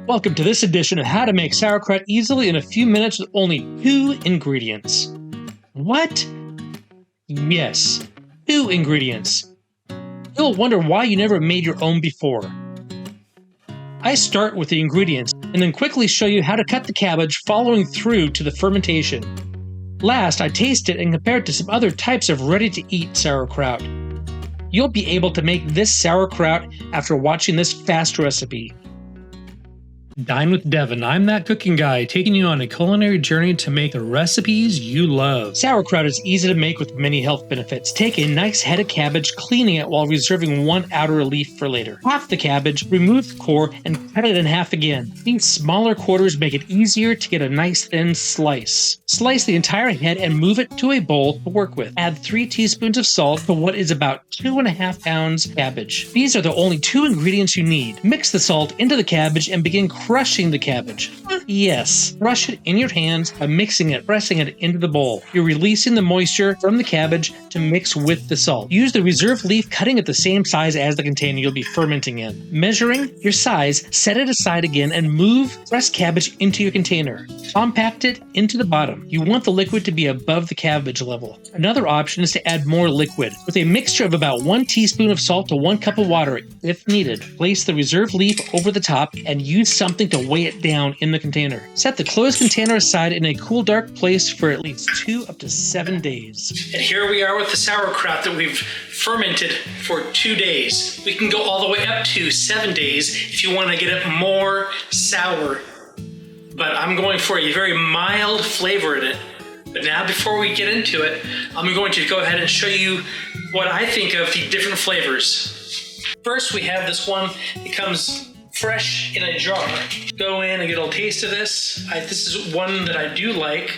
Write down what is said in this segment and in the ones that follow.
Welcome to this edition of How to Make Sauerkraut Easily in a Few Minutes with only 2 ingredients. What? Yes, 2 ingredients. You'll wonder why you never made your own before. I start with the ingredients and then quickly show you how to cut the cabbage following through to the fermentation. Last, I taste it and compare it to some other types of ready-to-eat sauerkraut. You'll be able to make this sauerkraut after watching this fast recipe. Dine with Devin. I'm that cooking guy taking you on a culinary journey to make the recipes you love. Sauerkraut is easy to make with many health benefits. Take a nice head of cabbage, cleaning it while reserving one outer leaf for later. Half the cabbage, remove the core, and cut it in half again. These smaller quarters make it easier to get a nice thin slice. Slice the entire head and move it to a bowl to work with. Add 3 teaspoons of salt to what is about 2.5 pounds cabbage. These are the only 2 ingredients you need. Mix the salt into the cabbage and begin crushing the cabbage. Yes, crush it in your hands by mixing it, pressing it into the bowl. You're releasing the moisture from the cabbage to mix with the salt. Use the reserve leaf cutting at the same size as the container you'll be fermenting in. Measuring your size, set it aside again and move fresh cabbage into your container. Compact it into the bottom. You want the liquid to be above the cabbage level. Another option is to add more liquid. With a mixture of about 1 teaspoon of salt to 1 cup of water, if needed, place the reserve leaf over the top and use something to weigh it down in the container. Set the closed container aside in a cool, dark place for at least 2 up to 7 days. And here we are with the sauerkraut that we've fermented for 2 days. We can go all the way up to 7 days if you want to get it more sour. But I'm going for a very mild flavor in it. But now before we get into it, I'm going to go ahead and show you what I think of the different flavors. First, we have this one that comes fresh in a jar. Go in and get a little taste of this. This is one that I do like.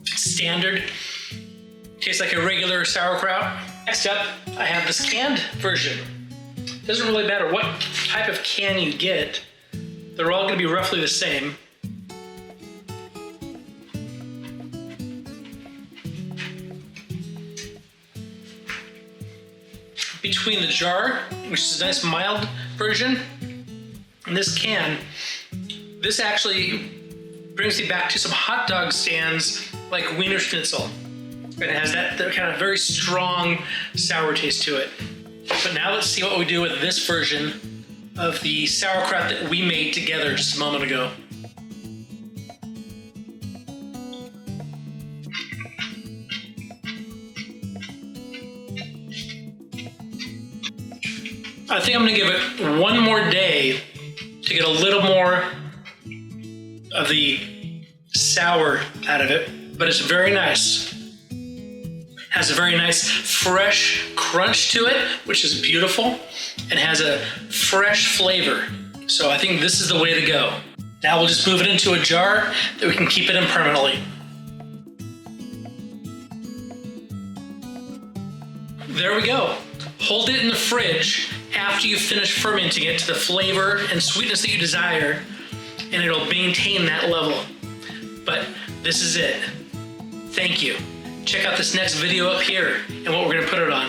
Standard. Tastes like a regular sauerkraut. Next up, I have this canned version. Doesn't really matter what type of can you get. They're all going to be roughly the same. Between the jar, which is a nice mild version, and this can, this actually brings me back to some hot dog stands like Wiener Schnitzel. And it has that kind of very strong sour taste to it. But now let's see what we do with this version of the sauerkraut that we made together just a moment ago. I think I'm gonna give it 1 more day to get a little more of the sour out of it, but it's very nice. Has a very nice fresh crunch to it, which is beautiful, and has a fresh flavor. So I think this is the way to go. Now we'll just move it into a jar that we can keep it in permanently. There we go. Hold it in the fridge after you finish fermenting it to the flavor and sweetness that you desire, and it'll maintain that level. But this is it. Thank you. Check out this next video up here and what we're going to put it on.